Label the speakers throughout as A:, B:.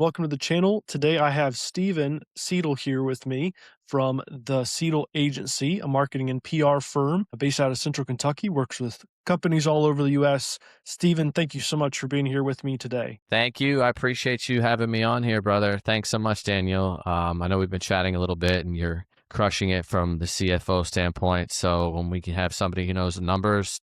A: Welcome to the channel. Today I have Stephen Seidel here with me from the Seidel Agency, a marketing and PR firm based out of Central Kentucky, works with companies all over the US. Stephen, thank you so much for being here with me today.
B: Thank you. I appreciate you having me on here, brother. Thanks so much, Daniel. I know we've been chatting a little bit and you're crushing it from the CFO standpoint. So when we can have somebody who knows the numbers,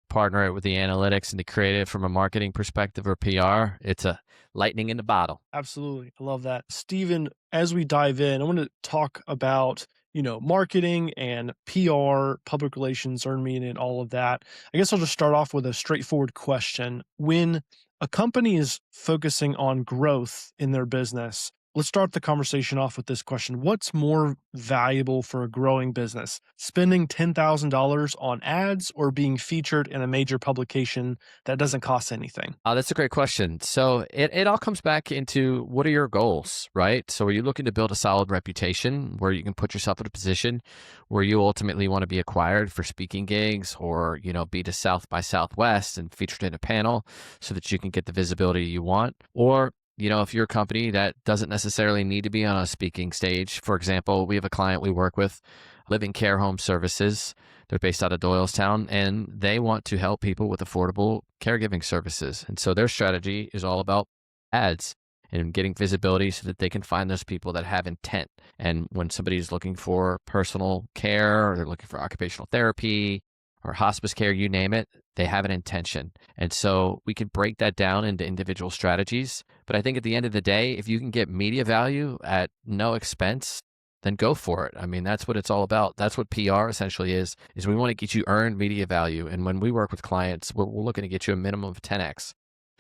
B: partner it with the analytics and the creative from a marketing perspective or PR, it's a lightning in the bottle.
A: Absolutely. I love that. Stephen, as we dive in, I want to talk about, marketing and PR, public relations, earned media, and all of that. I guess I'll just start off with a straightforward question. When a company is focusing on growth in their business, let's start the conversation off with this question. What's more valuable for a growing business? Spending $10,000 on ads or being featured in a major publication that doesn't cost anything?
B: That's a great question. So it all comes back into what are your goals, right? So are you looking to build a solid reputation where you can put yourself in a position where you ultimately want to be acquired for speaking gigs or, be to South by Southwest and featured in a panel so that you can get the visibility you want? Or if you're a company that doesn't necessarily need to be on a speaking stage, for example, we have a client we work with, Living Care Home Services. They're based out of Doylestown, and they want to help people with affordable caregiving services. And so their strategy is all about ads and getting visibility so that they can find those people that have intent. And when somebody's looking for personal care or they're looking for occupational therapy or hospice care, you name it, they have an intention. And so we can break that down into individual strategies. But I think at the end of the day, if you can get media value at no expense, then go for it. I mean, that's what it's all about. That's what PR essentially is we want to get you earned media value. And when we work with clients, we're looking to get you a minimum of 10x.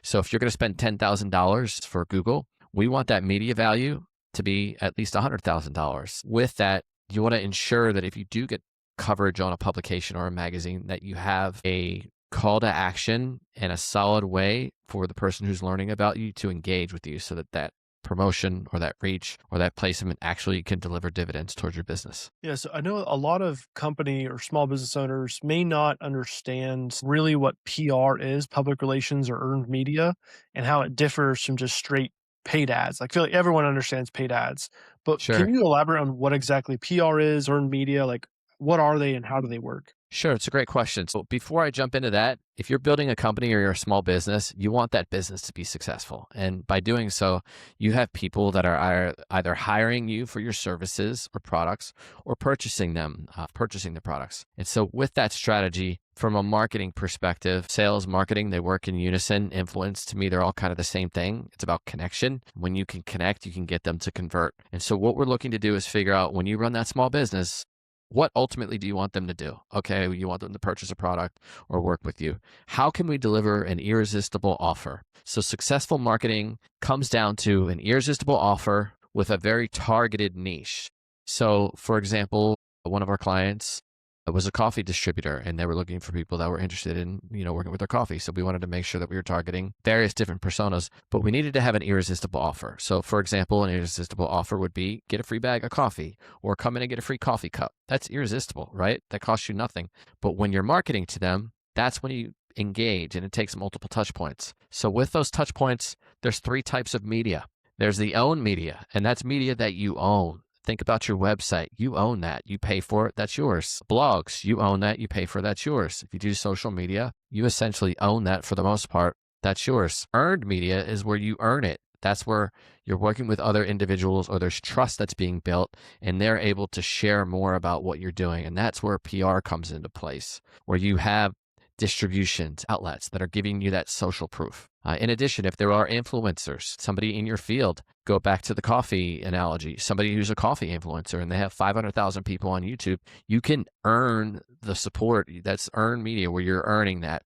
B: So if you're going to spend $10,000 for Google, we want that media value to be at least $100,000. With that, you want to ensure that if you do get coverage on a publication or a magazine, that you have a call to action and a solid way for the person who's learning about you to engage with you so that that promotion or that reach or that placement actually can deliver dividends towards your business.
A: Yeah, so I know a lot of company or small business owners may not understand really what PR is, public relations or earned media, and how it differs from just straight paid ads. I feel like everyone understands paid ads, but can
B: Sure.
A: you elaborate on what exactly PR is, earned media? Like, what are they and how do they work?
B: Sure, it's a great question. So before I jump into that, if you're building a company or you're a small business, you want that business to be successful. And by doing so, you have people that are either hiring you for your services or products or purchasing them, purchasing the products. And so with that strategy, from a marketing perspective, sales, marketing, they work in unison. Influence, to me, they're all kind of the same thing. It's about connection. When you can connect, you can get them to convert. And so what we're looking to do is figure out when you run that small business, what ultimately do you want them to do? Okay, you want them to purchase a product or work with you. How can we deliver an irresistible offer? So successful marketing comes down to an irresistible offer with a very targeted niche. So for example, one of our clients was a coffee distributor and they were looking for people that were interested in, working with their coffee. So we wanted to make sure that we were targeting various different personas, but we needed to have an irresistible offer. So for example, an irresistible offer would be get a free bag of coffee or come in and get a free coffee cup. That's irresistible, right? That costs you nothing. But when you're marketing to them, that's when you engage and it takes multiple touch points. So with those touch points, there's three types of media. There's the own media, and that's media that you own. Think about your website. You own that. You pay for it. That's yours. Blogs, you own that. You pay for it. That's yours. If you do social media, you essentially own that for the most part. That's yours. Earned media is where you earn it. That's where you're working with other individuals or there's trust that's being built and they're able to share more about what you're doing. And that's where PR comes into place, where you have distributions, outlets that are giving you that social proof. In addition, if there are influencers, somebody in your field, go back to the coffee analogy, somebody who's a coffee influencer and they have 500,000 people on YouTube, you can earn the support. That's earned media where you're earning that.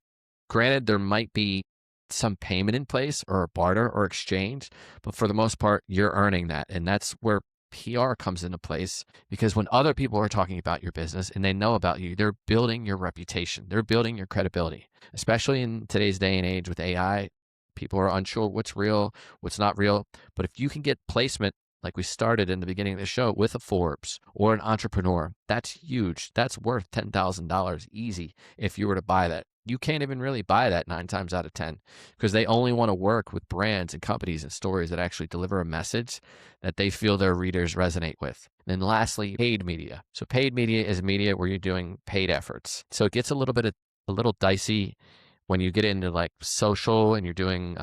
B: Granted, there might be some payment in place or a barter or exchange, but for the most part, you're earning that. And that's where PR comes into place because when other people are talking about your business and they know about you, they're building your reputation. They're building your credibility, especially in today's day and age with AI. People are unsure what's real, what's not real. But if you can get placement like we started in the beginning of the show with a Forbes or an entrepreneur, that's huge. That's worth $10,000 easy if you were to buy that. You can't even really buy that 9 times out of 10 because they only want to work with brands and companies and stories that actually deliver a message that they feel their readers resonate with. And then lastly, paid media. So paid media is media where you're doing paid efforts. So it gets a little dicey when you get into like social and you're doing,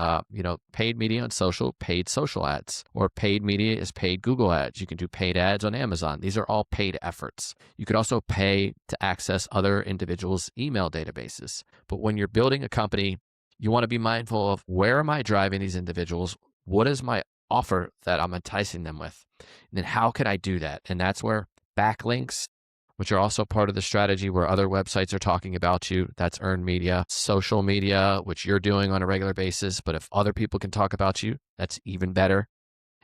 B: paid media on social, paid social ads, or paid media is paid Google ads. You can do paid ads on Amazon. These are all paid efforts. You could also pay to access other individuals' email databases. But when you're building a company, you want to be mindful of where am I driving these individuals? What is my offer that I'm enticing them with? And then how can I do that? And that's where backlinks, which are also part of the strategy where other websites are talking about you. That's earned media, social media, which you're doing on a regular basis. But if other people can talk about you, that's even better.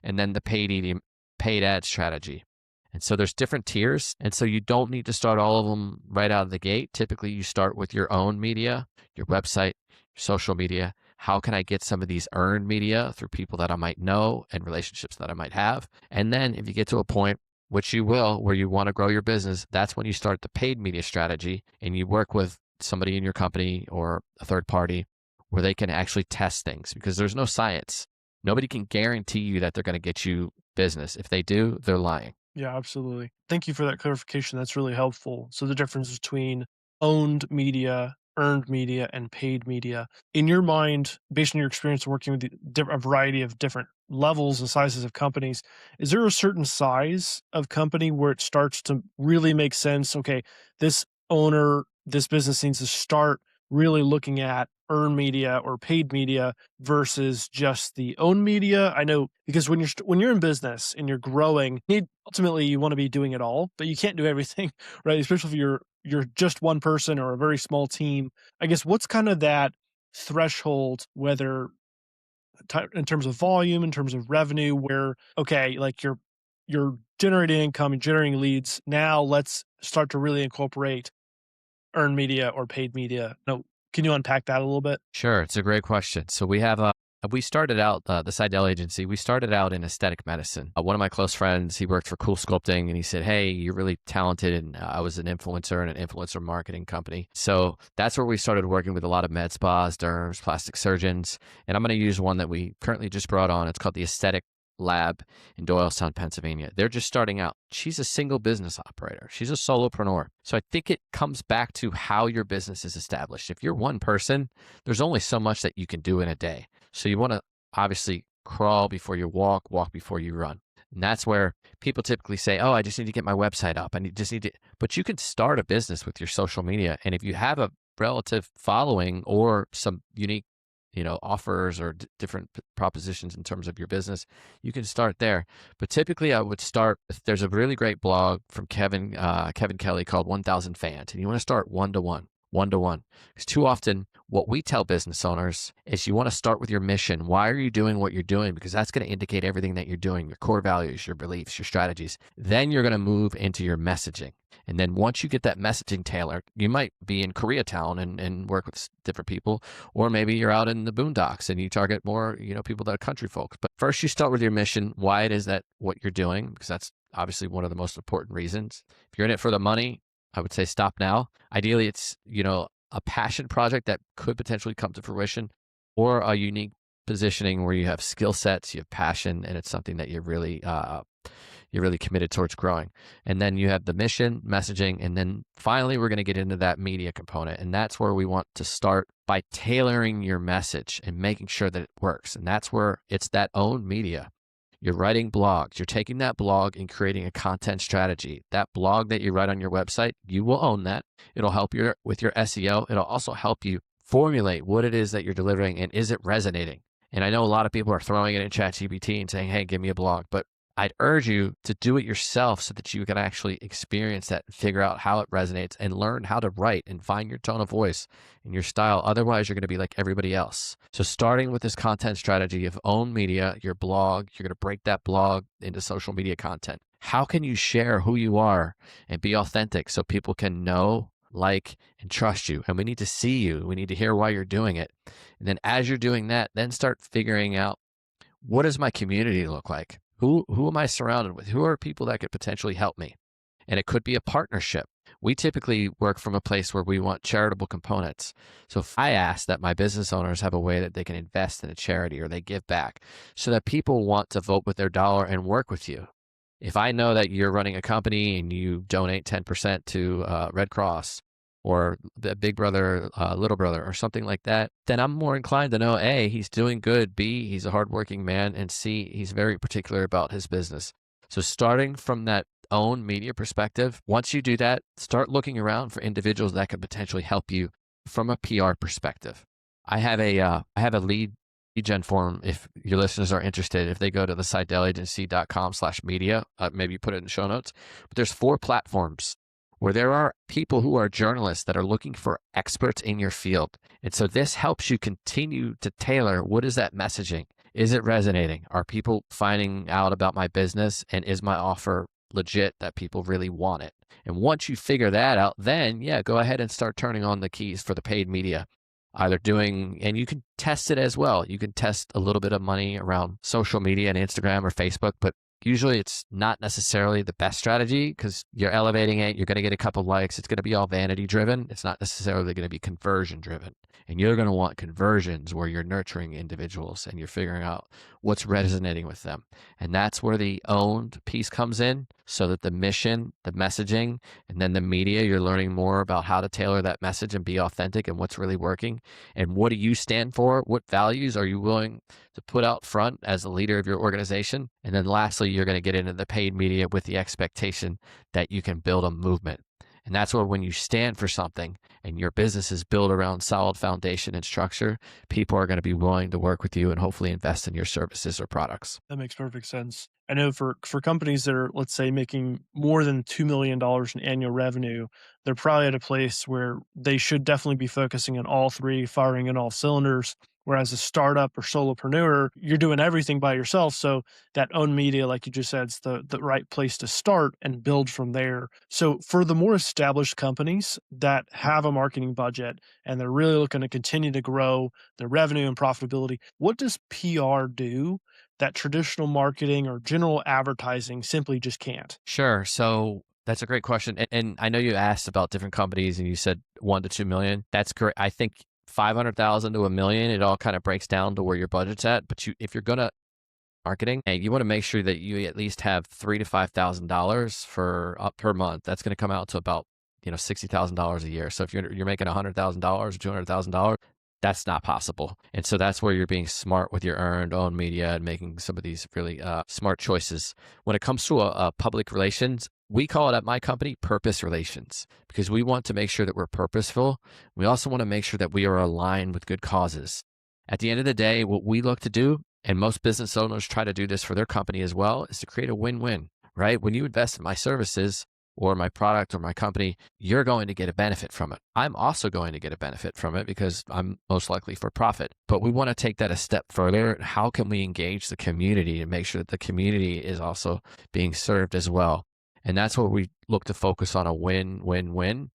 B: And then the paid ad strategy. And so there's different tiers. And so you don't need to start all of them right out of the gate. Typically, you start with your own media, your website, your social media. How can I get some of these earned media through people that I might know and relationships that I might have? And then if you get to a point, which you will, where you want to grow your business, that's when you start the paid media strategy and you work with somebody in your company or a third party where they can actually test things because there's no science. Nobody can guarantee you that they're going to get you business. If they do, they're lying.
A: Yeah, absolutely. Thank you for that clarification. That's really helpful. So the difference between owned media, earned media, and paid media. In your mind, based on your experience working with a variety of different levels and sizes of companies, is there a certain size of company where it starts to really make sense? Okay, this owner, this business needs to start really looking at earned media or paid media versus just the own media. I know because when you're in business and you're growing, ultimately you want to be doing it all, but you can't do everything, right? Especially if you're just one person or a very small team. I guess what's kind of that threshold, whether in terms of volume, in terms of revenue, where okay, like you're generating income and generating leads. Now let's start to really incorporate earned media or paid media. No, can you unpack that a little bit?
B: Sure, it's a great question. So we started out the Seidel Agency. We started out in aesthetic medicine. One of my close friends, he worked for Cool Sculpting, and he said, "Hey, you're really talented." And I was an influencer in an influencer marketing company. So that's where we started working with a lot of med spas, derms, plastic surgeons. And I'm going to use one that we currently just brought on. It's called the Aesthetic Lab in Doylestown, Pennsylvania. They're just starting out. She's a single business operator. She's a solopreneur. So I think it comes back to how your business is established. If you're one person, there's only so much that you can do in a day. So you want to obviously crawl before you walk, walk before you run. And that's where people typically say, "Oh, I just need to get my website up. Just need to," but you can start a business with your social media. And if you have a relative following or some unique offers or different propositions in terms of your business, you can start there. But typically I would start there's a really great blog from Kevin Kelly called 1000 Fans. And you want to start one to one. Because too often what we tell business owners is you want to start with your mission. Why are you doing what you're doing? Because that's going to indicate everything that you're doing, your core values, your beliefs, your strategies. Then you're going to move into your messaging. And then once you get that messaging tailored, you might be in Koreatown and work with different people, or maybe you're out in the boondocks and you target more, people that are country folks. But first you start with your mission, why it is that what you're doing, because that's obviously one of the most important reasons. If you're in it for the money, I would say stop now. Ideally, it's, a passion project that could potentially come to fruition or a unique positioning where you have skill sets, you have passion, and it's something that you're really committed towards growing. And then you have the mission, messaging, and then finally we're going to get into that media component. And that's where we want to start by tailoring your message and making sure that it works. And that's where it's that own media. You're writing blogs. You're taking that blog and creating a content strategy. That blog that you write on your website, you will own that. It'll help you with your SEO. It'll also help you formulate what it is that you're delivering and is it resonating. And I know a lot of people are throwing it in ChatGPT and saying, "Hey, give me a blog." But I'd urge you to do it yourself so that you can actually experience that, figure out how it resonates, and learn how to write and find your tone of voice and your style. Otherwise, you're going to be like everybody else. So starting with this content strategy of own media, your blog, you're going to break that blog into social media content. How can you share who you are and be authentic so people can know, like, and trust you? And we need to see you. We need to hear why you're doing it. And then as you're doing that, then start figuring out, what does my community look like? Who am I surrounded with? Who are people that could potentially help me? And it could be a partnership. We typically work from a place where we want charitable components. So if I ask that my business owners have a way that they can invest in a charity or they give back so that people want to vote with their dollar and work with you. If I know that you're running a company and you donate 10% to Red Cross or the Big Brother, Little Brother, or something like that, then I'm more inclined to know A, he's doing good, B, he's a hardworking man, and C, he's very particular about his business. So starting from that own media perspective, once you do that, start looking around for individuals that could potentially help you from a PR perspective. I have a lead gen form if your listeners are interested. If they go to the seidelagency.com/media, maybe put it in the show notes. But there's 4 platforms where there are people who are journalists that are looking for experts in your field. And so this helps you continue to tailor what is that messaging? Is it resonating? Are people finding out about my business? And is my offer legit that people really want it? And once you figure that out, then yeah, go ahead and start turning on the keys for the paid media. Either doing, and you can test it as well. You can test a little bit of money around social media and Instagram or Facebook, but usually it's not necessarily the best strategy because you're elevating it. You're going to get a couple likes. It's going to be all vanity driven. It's not necessarily going to be conversion driven. And you're going to want conversions where you're nurturing individuals and you're figuring out what's resonating with them. And that's where the owned piece comes in, so that the mission, the messaging, and then the media, you're learning more about how to tailor that message and be authentic and what's really working. And what do you stand for? What values are you willing to put out front as the leader of your organization? And then lastly, you're going to get into the paid media with the expectation that you can build a movement. And that's where when you stand for something and your business is built around solid foundation and structure, people are going to be willing to work with you and hopefully invest in your services or products.
A: That makes perfect sense. I know for companies that are, let's say, making more than $2 million in annual revenue, they're probably at a place where they should definitely be focusing on all three, firing in all cylinders. Whereas a startup or solopreneur, you're doing everything by yourself. So that own media, like you just said, is the right place to start and build from there. So for the more established companies that have a marketing budget and they're really looking to continue to grow their revenue and profitability, what does PR do that traditional marketing or general advertising simply just can't?
B: Sure. So that's a great question. And I know you asked about different companies and you said 1 to 2 million. That's correct. I think 500,000 to a million, it all kind of breaks down to where your budget's at. But if you're going to marketing, and you want to make sure that you at least have $3,000 to $5,000 for per month. That's going to come out to about $60,000 a year. So if you're making $100,000 or $200,000, that's not possible. And so that's where you're being smart with your earned own media and making some of these really smart choices. When it comes to a public relations, we call it at my company purpose relations, because we want to make sure that we're purposeful. We also want to make sure that we are aligned with good causes. At the end of the day, what we look to do, and most business owners try to do this for their company as well, is to create a win-win, right? When you invest in my services or my product or my company, you're going to get a benefit from it. I'm also going to get a benefit from it because I'm most likely for profit. But we want to take that a step further. How can we engage the community to make sure that the community is also being served as well? And that's where we look to focus on a win-win-win.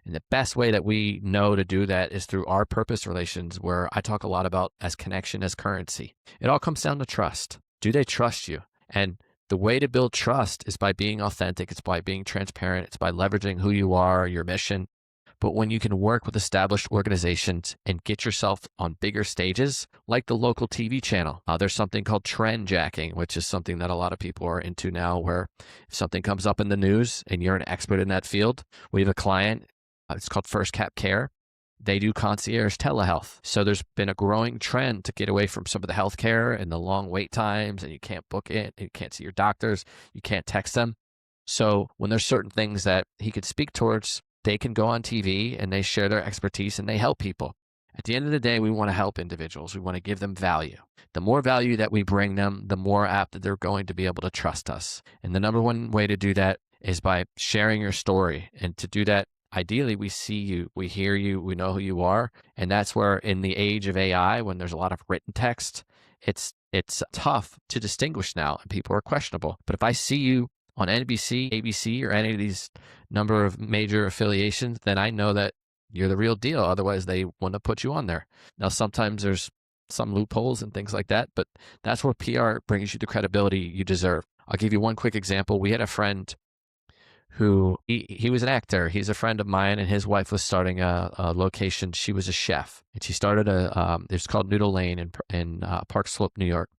B: And the best way that we know to do that is through our purpose relations, where I talk a lot about as connection as currency. It all comes down to trust. Do they trust you? And the way to build trust is by being authentic. It's by being transparent. It's by leveraging who you are, your mission. But when you can work with established organizations and get yourself on bigger stages, like the local TV channel, there's something called trend jacking, which is something that a lot of people are into now, where if something comes up in the news and you're an expert in that field, we have a client, it's called First Cap Care. They do concierge telehealth. So there's been a growing trend to get away from some of the healthcare and the long wait times, and you can't book it, and you can't see your doctors, you can't text them. So when there's certain things that he could speak towards, they can go on TV and they share their expertise and they help people. At the end of the day, we want to help individuals. We want to give them value. The more value that we bring them, the more apt that they're going to be able to trust us. And the number one way to do that is by sharing your story. And to do that, ideally, we see you, we hear you, we know who you are. And that's where in the age of AI, when there's a lot of written text, it's tough to distinguish now and people are questionable. But if I see you on NBC, ABC, or any of these number of major affiliations, then I know that you're the real deal. Otherwise, they wouldn't have put you on there. Now, sometimes there's some loopholes and things like that, but that's where PR brings you the credibility you deserve. I'll give you one quick example. We had a friend who he was an actor. He's a friend of mine, and his wife was starting a location. She was a chef, and she started it's called Noodle Lane in Park Slope, New York.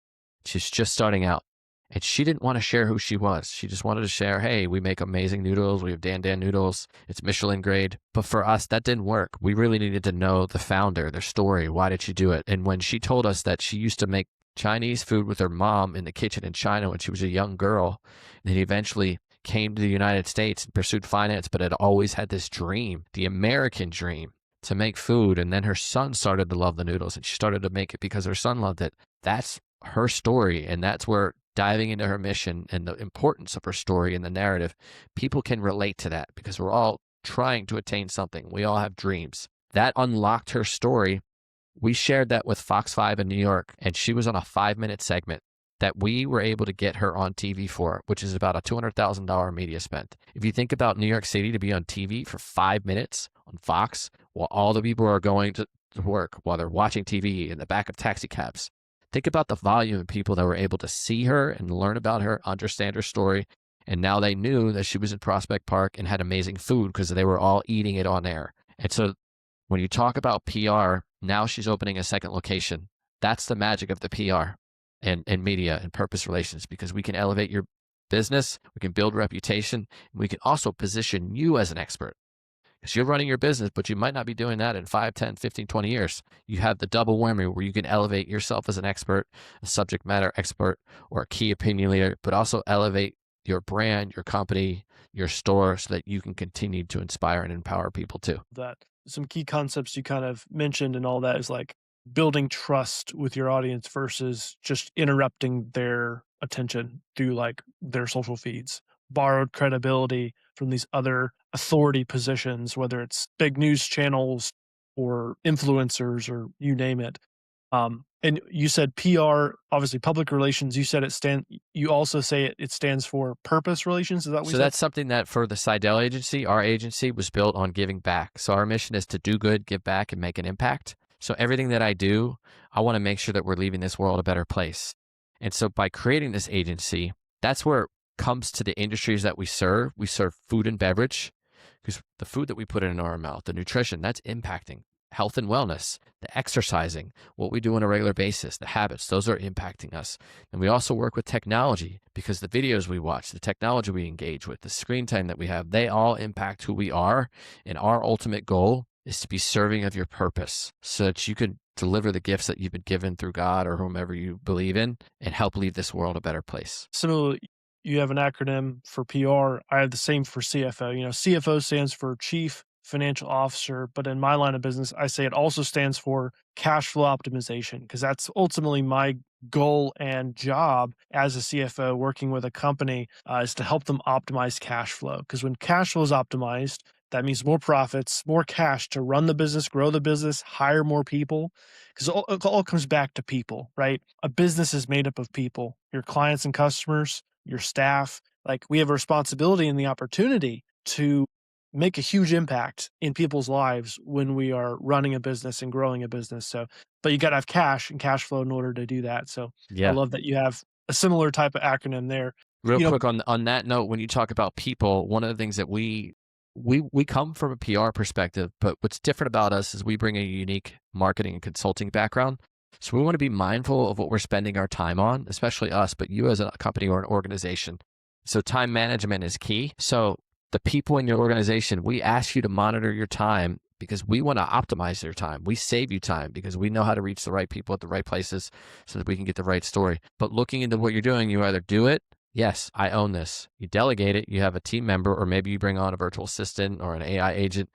B: She's just starting out, and she didn't want to share who she was. She just wanted to share, hey, we make amazing noodles. We have Dan Dan noodles. It's Michelin grade. But for us, that didn't work. We really needed to know the founder, their story. Why did she do it? And when she told us that she used to make Chinese food with her mom in the kitchen in China when she was a young girl, and then eventually came to the United States and pursued finance, but had always had this dream, the American dream, to make food. And then her son started to love the noodles, and she started to make it because her son loved it. That's her story. And that's where diving into her mission and the importance of her story and the narrative, people can relate to that because we're all trying to attain something. We all have dreams. That unlocked her story. We shared that with Fox 5 in New York, and she was on a 5-minute segment that we were able to get her on TV for, which is about a $200,000 media spent. If you think about New York City to be on TV for 5 minutes on Fox, while all the people are going to work, while they're watching TV in the back of taxi cabs, think about the volume of people that were able to see her and learn about her, understand her story. And now they knew that she was in Prospect Park and had amazing food because they were all eating it on air. And so when you talk about PR, now she's opening a second location. That's the magic of the PR and media and purpose relations, because we can elevate your business, we can build reputation, and we can also position you as an expert. Because you're running your business, but you might not be doing that in 5, 10, 15, 20 years. You have the double whammy where you can elevate yourself as an expert, a subject matter expert, or a key opinion leader, but also elevate your brand, your company, your store, so that you can continue to inspire and empower people too.
A: That some key concepts you kind of mentioned and all that is like building trust with your audience versus just interrupting their attention through like their social feeds. Borrowed credibility from these other authority positions, whether it's big news channels or influencers or you name it. And you said PR, obviously public relations. You said you also say it stands for purpose relations. Is that what we
B: So
A: said?
B: that's something that for the Seidel Agency, our agency was built on giving back. So our mission is to do good, give back, and make an impact. So everything that I do, I want to make sure that we're leaving this world a better place. And so by creating this agency, that's where it comes to the industries that we serve. We serve food and beverage, because the food that we put in our mouth, the nutrition, that's impacting health and wellness, the exercising, what we do on a regular basis, the habits, those are impacting us. And we also work with technology, because the videos we watch, the technology we engage with, the screen time that we have, they all impact who we are. And our ultimate goal is to be serving of your purpose so that you can deliver the gifts that you've been given through God or whomever you believe in and help leave this world a better place.
A: Similarly, you have an acronym for PR. I have the same for CFO. CFO stands for Chief Financial Officer, but in my line of business, I say it also stands for cash flow optimization, because that's ultimately my goal and job as a CFO working with a company is to help them optimize cash flow. Because when cash flow is optimized, that means more profits, more cash to run the business, grow the business, hire more people. Because it all comes back to people, right? A business is made up of people, your clients and customers, your staff. Like, we have a responsibility and the opportunity to make a huge impact in people's lives when we are running a business and growing a business. So, but you got to have cash and cash flow in order to do that. So I
B: Yeah.
A: love that you have a similar type of acronym there.
B: Real
A: You know,
B: quick on that note, when you talk about people, one of the things that we come from a PR perspective, but what's different about us is we bring a unique marketing and consulting background. So we want to be mindful of what we're spending our time on, especially us, but you as a company or an organization. So time management is key. So the people in your organization, we ask you to monitor your time because we want to optimize your time. We save you time because we know how to reach the right people at the right places so that we can get the right story. But looking into what you're doing, you either do it. Yes, I own this. You delegate it. You have a team member, or maybe you bring on a virtual assistant or an AI agent,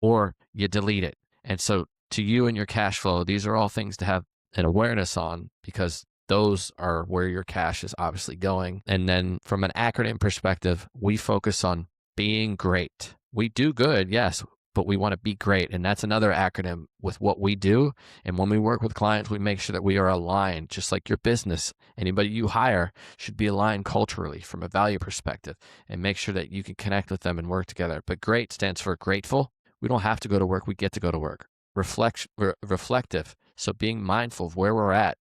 B: or you delete it. And so to you and your cash flow, these are all things to have an awareness on, because those are where your cash is obviously going. And then from an acronym perspective, we focus on being great. We do good, yes, but we want to be great. And that's another acronym with what we do. And when we work with clients, we make sure that we are aligned, just like your business. Anybody you hire should be aligned culturally from a value perspective, and make sure that you can connect with them and work together. But great stands for grateful. We don't have to go to work. We get to go to work. Reflective So being mindful of where we're at,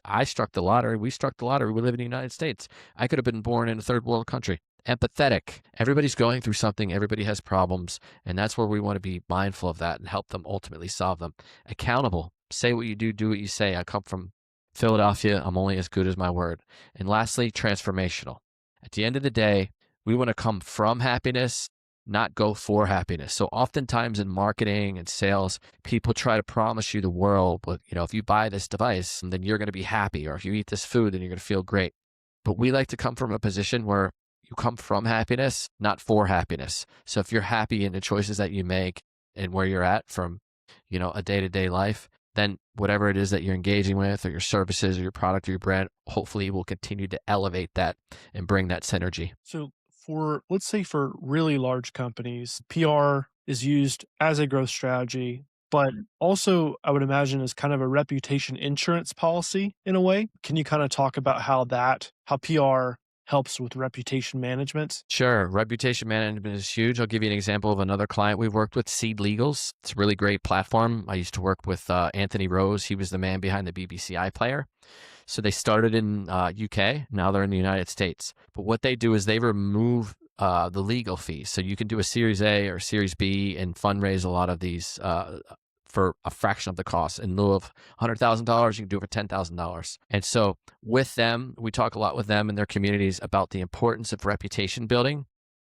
B: I struck the lottery. We struck the lottery. We live in the United States. I could have been born in a third world country. Empathetic. Everybody's going through something. Everybody has problems. And that's where we want to be mindful of that and help them ultimately solve them. Accountable. Say what you do what you say. I come from Philadelphia. I'm only as good as my word. And lastly, transformational. At the end of the day, we want to come from happiness, not go for happiness. So oftentimes in marketing and sales, people try to promise you the world, but if you buy this device, then you're going to be happy, or if you eat this food, then you're going to feel great. But we like to come from a position where you come from happiness, not for happiness. So if you're happy in the choices that you make and where you're at from, a day-to-day life, then whatever it is that you're engaging with, or your services or your product or your brand, hopefully will continue to elevate that and bring that synergy.
A: So let's say for really large companies, PR is used as a growth strategy, but also I would imagine is kind of a reputation insurance policy in a way. Can you kind of talk about how PR helps with reputation management?
B: Sure. Reputation management is huge. I'll give you an example of another client we've worked with, Seed Legals. It's a really great platform. I used to work with Anthony Rose. He was the man behind the BBC iPlayer. So they started in UK. Now they're in the United States. But what they do is they remove the legal fees. So you can do a Series A or Series B and fundraise a lot of these for a fraction of the cost. In lieu of $100,000, you can do it for $10,000. And so with them, we talk a lot with them and their communities about the importance of reputation building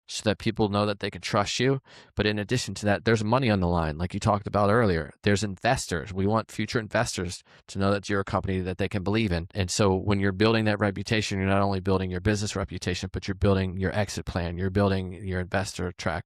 B: so that people know that they can trust you. But in addition to that, there's money on the line, like you talked about earlier. There's investors. We want future investors to know that you're a company that they can believe in. And so when you're building that reputation, you're not only building your business reputation, but you're building your exit plan. You're building your investor track.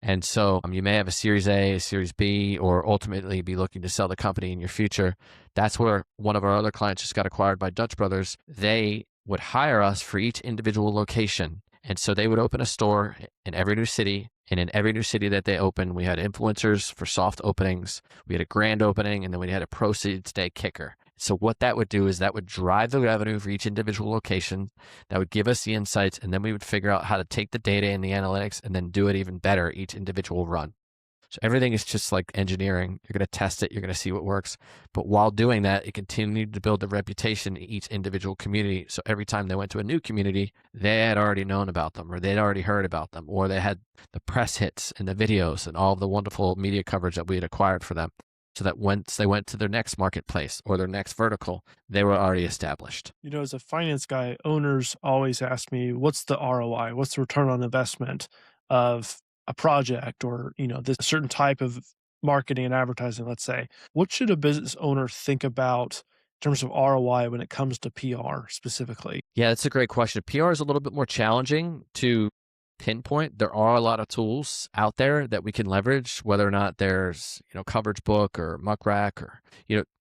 B: And so you may have a Series A, a Series B, or ultimately be looking to sell the company in your future. That's where one of our other clients just got acquired by Dutch Brothers. They would hire us for each individual location. And so they would open a store in every new city. And in every new city that they opened, we had influencers for soft openings. We had a grand opening, and then we had a proceeds day kicker. So what that would do is that would drive the revenue for each individual location. That would give us the insights, and then we would figure out how to take the data and the analytics and then do it even better each individual run. So everything is just like engineering. You're going to test it. You're going to see what works. But while doing that, it continued to build the reputation in each individual community. So every time they went to a new community, they had already known about them, or they'd already heard about them, or they had the press hits and the videos and all of the wonderful media coverage that we had acquired for them. So that once they went to their next marketplace or their next vertical, they were already established.
A: As a finance guy, owners always ask me, what's the ROI? What's the return on investment of a project or, this certain type of marketing and advertising, let's say. What should a business owner think about in terms of ROI when it comes to PR specifically?
B: Yeah, that's a great question. PR is a little bit more challenging to pinpoint. There are a lot of tools out there that we can leverage, whether or not there's, Coverage Book or Muck Rack or,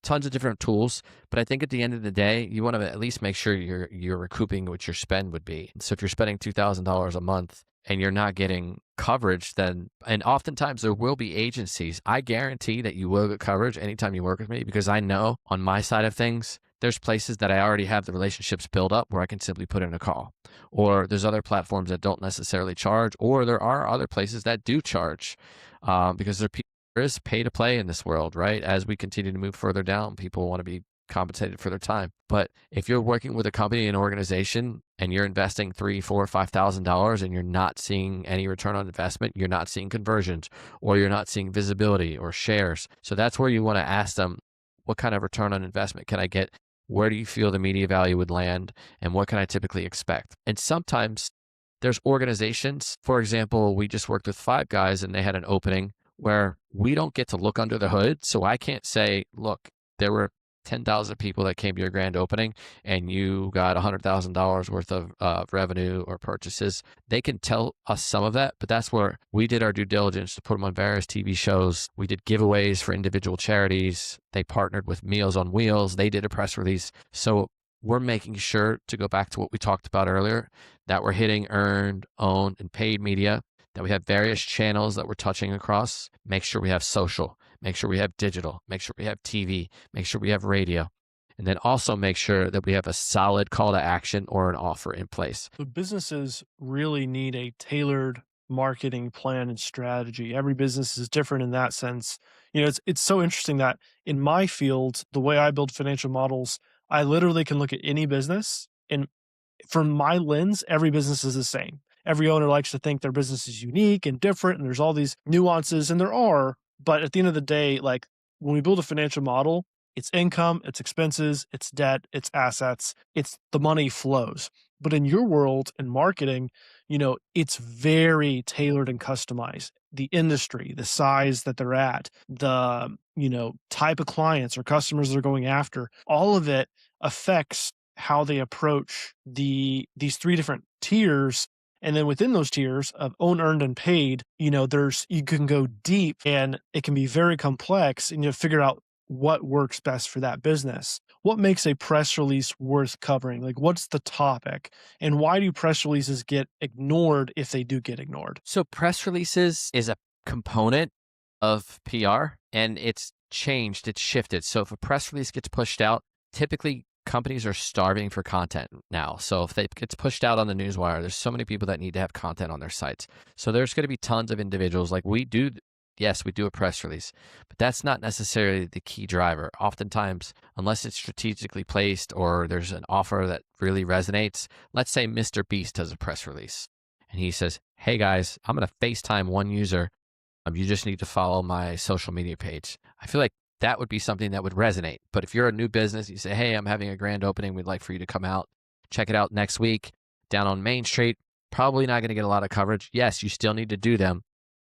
B: tons of different tools. But I think at the end of the day, you want to at least make sure you're recouping what your spend would be. So if you're spending $2,000 a month and you're not getting coverage, then, and oftentimes there will be agencies. I guarantee that you will get coverage anytime you work with me, because I know on my side of things, there's places that I already have the relationships built up where I can simply put in a call. Or there's other platforms that don't necessarily charge, or there are other places that do charge, because there is pay to play in this world, right? As we continue to move further down, people want to be compensated for their time. But if you're working with a company, an organization, and you're investing $3,000, $4,000, $5,000 and you're not seeing any return on investment, you're not seeing conversions, or you're not seeing visibility or shares. So that's where you want to ask them, what kind of return on investment can I get? Where do you feel the media value would land? And what can I typically expect? And sometimes there's organizations, for example, we just worked with Five Guys and they had an opening where we don't get to look under the hood. So I can't say, look, there were 10,000 people that came to your grand opening and you got $100,000 worth of revenue or purchases. They can tell us some of that, but that's where we did our due diligence to put them on various TV shows. We did giveaways for individual charities. They partnered with Meals on Wheels. They did a press release. So we're making sure, to go back to what we talked about earlier, that we're hitting earned, owned, and paid media, that we have various channels that we're touching across. Make sure we have social. Make sure we have digital, make sure we have TV, make sure we have radio, and then also make sure that we have a solid call to action or an offer in place.
A: So businesses really need a tailored marketing plan and strategy. Every business is different in that sense. It's so interesting that in my field, the way I build financial models, I literally can look at any business, and from my lens, every business is the same. Every owner likes to think their business is unique and different, and there's all these nuances, and there are. But at the end of the day, like when we build a financial model, it's income, it's expenses, it's debt, it's assets, it's the money flows. But in your world in marketing, it's very tailored and customized. The industry, the size that they're at, the, type of clients or customers they're going after, all of it affects how they approach these three different tiers. And then within those tiers of own, earned, and paid, you can go deep, and it can be very complex, and you figure out what works best for that business. What makes a press release worth covering? Like, what's the topic, and why do press releases get ignored if they do get ignored?
B: So press releases is a component of PR, and it's changed, it's shifted. So if a press release gets pushed out, typically companies are starving for content now. So if it gets pushed out on the newswire, there's so many people that need to have content on their sites. So there's going to be tons of individuals like we do. Yes, we do a press release, but that's not necessarily the key driver. Oftentimes, unless it's strategically placed or there's an offer that really resonates, let's say Mr. Beast does a press release and he says, hey guys, I'm going to FaceTime one user. You just need to follow my social media page. I feel like that would be something that would resonate. But if you're a new business, you say, hey, I'm having a grand opening. We'd like for you to come out, check it out next week down on Main Street. Probably not going to get a lot of coverage. Yes, you still need to do them.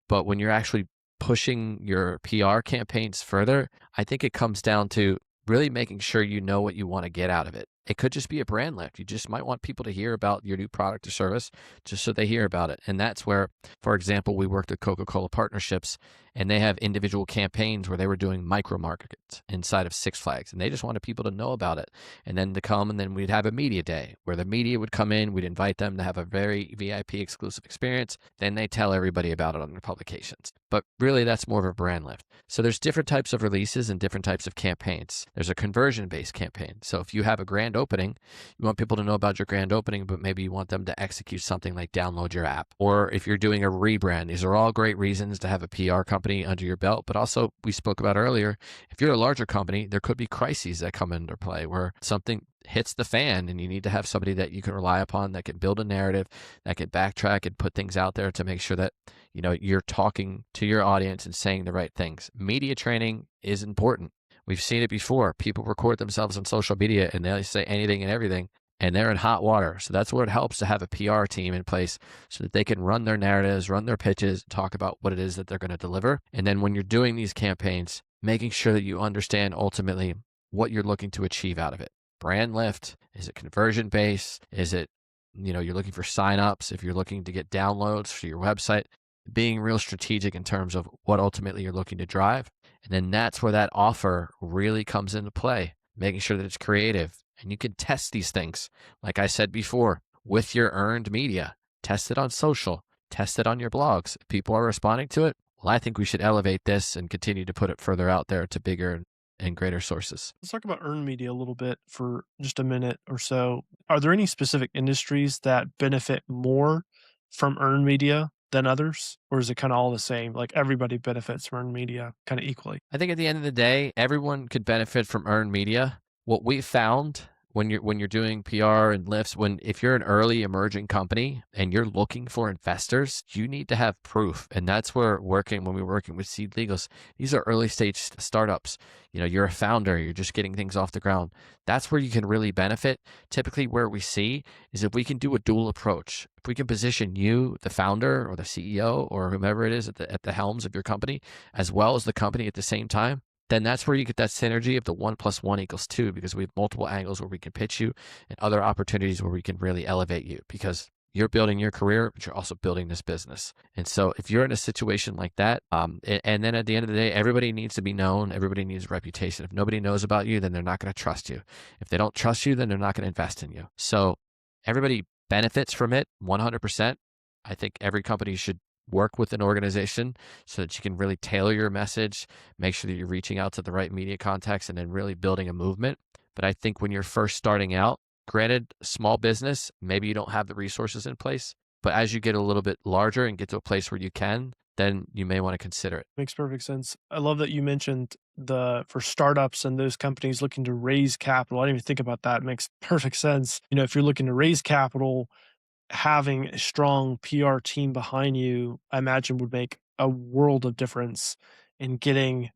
B: But when you're actually pushing your PR campaigns further, I think it comes down to really making sure you know what you want to get out of it. It could just be a brand lift. You just might want people to hear about your new product or service just so they hear about it. And that's where, for example, we worked with Coca-Cola partnerships, and they have individual campaigns where they were doing micro markets inside of Six Flags, and they just wanted people to know about it. And then to come, and then we'd have a media day where the media would come in, we'd invite them to have a very VIP exclusive experience. Then they tell everybody about it on their publications. But really, that's more of a brand lift. So there's different types of releases and different types of campaigns. There's a conversion-based campaign. So if you have a grand opening, you want people to know about your grand opening, but maybe you want them to execute something like download your app. Or if you're doing a rebrand, these are all great reasons to have a PR company under your belt. But also, we spoke about earlier, if you're a larger company, there could be crises that come into play where something hits the fan and you need to have somebody that you can rely upon that can build a narrative, that can backtrack and put things out there to make sure that you're talking to your audience and saying the right things. Media training is important. We've seen it before. People record themselves on social media and they say anything and everything, and they're in hot water. So that's where it helps to have a PR team in place so that they can run their narratives, run their pitches, talk about what it is that they're going to deliver. And then when you're doing these campaigns, making sure that you understand ultimately what you're looking to achieve out of it. Brand lift, is it conversion based? Is it, you're looking for signups? If you're looking to get downloads for your website, being real strategic in terms of what ultimately you're looking to drive. And then that's where that offer really comes into play, making sure that it's creative. And you can test these things, like I said before, with your earned media. Test it on social, test it on your blogs. If people are responding to it, well, I think we should elevate this and continue to put it further out there to bigger and greater sources.
A: Let's talk about earned media a little bit for just a minute or so. Are there any specific industries that benefit more from earned media than others? Or is it kind of all the same? Like everybody benefits from earned media kind of equally?
B: I think at the end of the day, everyone could benefit from earned media. What we found when you're doing PR and lifts, if you're an early emerging company and you're looking for investors, you need to have proof. And that's where when we're working with Seed Legals, these are early stage startups. You're a founder, you're just getting things off the ground. That's where you can really benefit. Typically where we see is if we can do a dual approach, if we can position you, the founder or the CEO or whomever it is at the helms of your company, as well as the company at the same time, then that's where you get that synergy of the 1 + 1 = 2, because we have multiple angles where we can pitch you and other opportunities where we can really elevate you, because you're building your career, but you're also building this business. And so if you're in a situation like that, and then at the end of the day, everybody needs to be known. Everybody needs a reputation. If nobody knows about you, then they're not going to trust you. If they don't trust you, then they're not going to invest in you. So everybody benefits from it 100%. I think every company should work with an organization so that you can really tailor your message, make sure that you're reaching out to the right media contacts, and then really building a movement. But I think when you're first starting out, granted, small business, maybe you don't have the resources in place, but as you get a little bit larger and get to a place where you can, then you may want to consider it.
A: Makes perfect sense. I love that you mentioned the for startups and those companies looking to raise capital. I didn't even think about that. It makes perfect sense. If you're looking to raise capital, having a strong PR team behind you, I imagine would make a world of difference in getting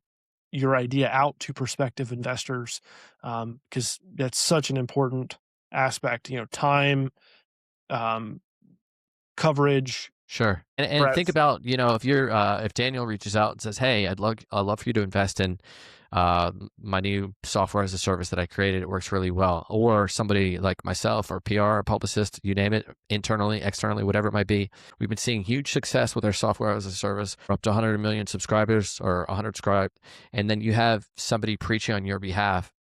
A: your idea out to prospective investors. Because that's such an important aspect. Time, um, coverage,
B: Sure. And think
A: breadth.
B: about, if Daniel reaches out and says, "Hey, I'd love for you to invest in my new software as a service that I created. It works really well." Or somebody like myself or PR, or publicist, you name it, internally, externally, whatever it might be. We've been seeing huge success with our software as a service. We're up to 100 million subscribers or 100 subscribed. And then you have somebody preaching on your behalf.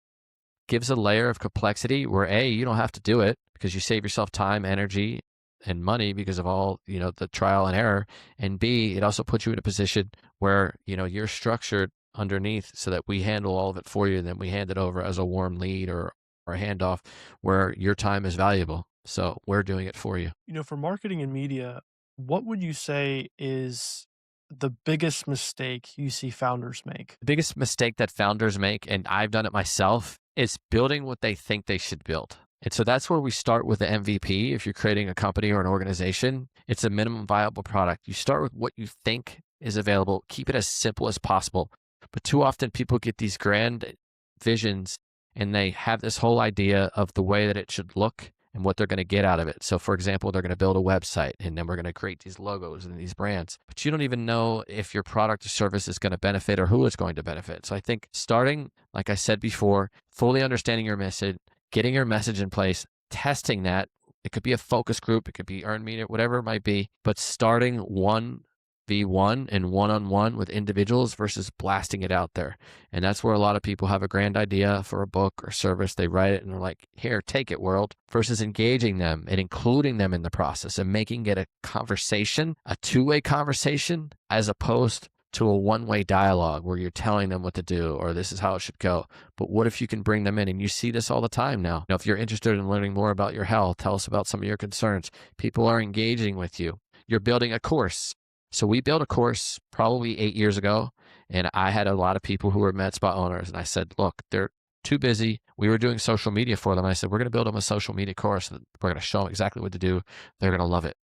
B: Gives a layer of complexity where A, you don't have to do it because you save yourself time, energy, and money because of all, the trial and error. And B, it also puts you in a position where, you're structured underneath so that we handle all of it for you. And then we hand it over as a warm lead or a handoff where your time is valuable. So we're doing it for you.
A: For marketing and media, what would you say is the biggest mistake you see founders make?
B: The biggest mistake that founders make, and I've done it myself, is building what they think they should build. And so that's where we start with the MVP. If you're creating a company or an organization, it's a minimum viable product. You start with what you think is available, keep it as simple as possible. But too often people get these grand visions and they have this whole idea of the way that it should look and what they're going to get out of it. So, for example, they're going to build a website and then we're going to create these logos and these brands, but you don't even know if your product or service is going to benefit or who it's going to benefit. So I think starting, like I said before, fully understanding your message, getting your message in place, testing that. It could be a focus group, it could be earned media, whatever it might be, but starting 1v1 and one-on-one with individuals versus blasting it out there. And that's where a lot of people have a grand idea for a book or service. They write it and they're like, "Here, take it, world," versus engaging them and including them in the process and making it a conversation, a two-way conversation, as opposed to a one-way dialogue where you're telling them what to do or this is how it should go. But what if you can bring them in? And you see this all the time now. If you're interested in learning more about your health, tell us about some of your concerns. People are engaging with you. You're building a course. So we built a course probably 8 years ago, and I had a lot of people who were med spa owners, and I said, "Look, they're too busy." We were doing social media for them. I said, "We're going to build them a social media course. We're going to show them exactly what to do. They're going to love it."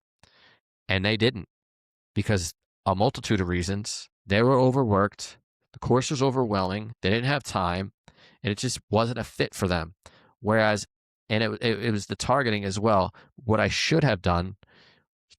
B: And they didn't, because a multitude of reasons. They were overworked. The course was overwhelming. They didn't have time, and it just wasn't a fit for them. Whereas, and it was the targeting as well. What I should have done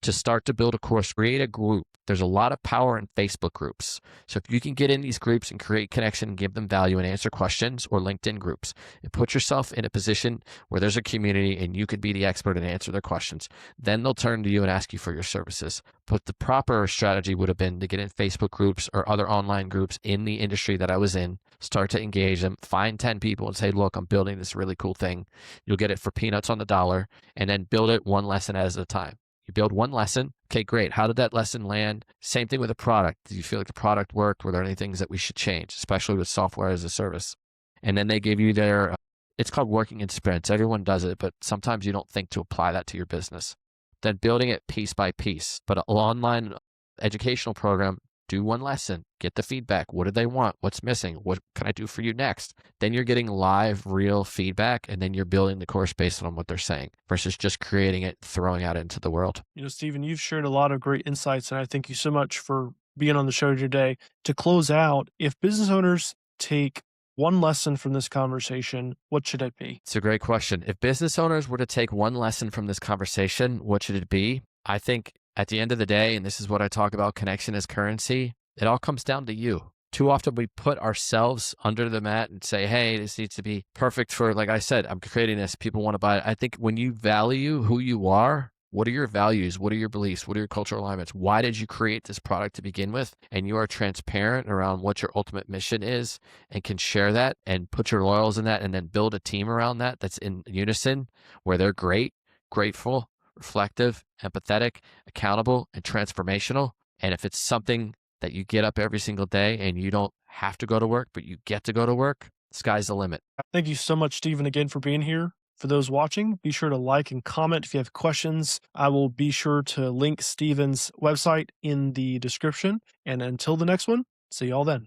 B: to start to build a course, create a group. There's a lot of power in Facebook groups. So if you can get in these groups and create connection and give them value and answer questions, or LinkedIn groups, and put yourself in a position where there's a community and you could be the expert and answer their questions, then they'll turn to you and ask you for your services. But the proper strategy would have been to get in Facebook groups or other online groups in the industry that I was in, start to engage them, find 10 people and say, "Look, I'm building this really cool thing." You'll get it for peanuts on the dollar, and then build it one lesson at a time. You build one lesson. Okay, great. How did that lesson land? Same thing with a product. Do you feel like the product worked? Were there any things that we should change, especially with software as a service? And then they give you their, it's called working in sprints. Everyone does it, but sometimes you don't think to apply that to your business. Then building it piece by piece. But an online educational program, do one lesson, get the feedback. What do they want? What's missing? What can I do for you next? Then you're getting live, real feedback, and then you're building the course based on what they're saying versus just creating it, throwing out into the world.
A: Stephen, you've shared a lot of great insights, and I thank you so much for being on the show today. To close out, if business owners take one lesson from this conversation, what should it be?
B: It's a great question. If business owners were to take one lesson from this conversation, what should it be? I think at the end of the day, and this is what I talk about, connection as currency, it all comes down to you. Too often we put ourselves under the mat and say, "Hey, this needs to be perfect for," like I said, "I'm creating this. People want to buy it." I think when you value who you are, what are your values? What are your beliefs? What are your cultural alignments? Why did you create this product to begin with? And you are transparent around what your ultimate mission is and can share that and put your loyals in that and then build a team around that that's in unison where they're great, grateful, reflective, empathetic, accountable, and transformational. And if it's something that you get up every single day and you don't have to go to work, but you get to go to work, sky's the limit.
A: Thank you so much, Stephen, again for being here. For those watching, be sure to like and comment if you have questions. I will be sure to link Steven's website in the description. And until the next one, see y'all then.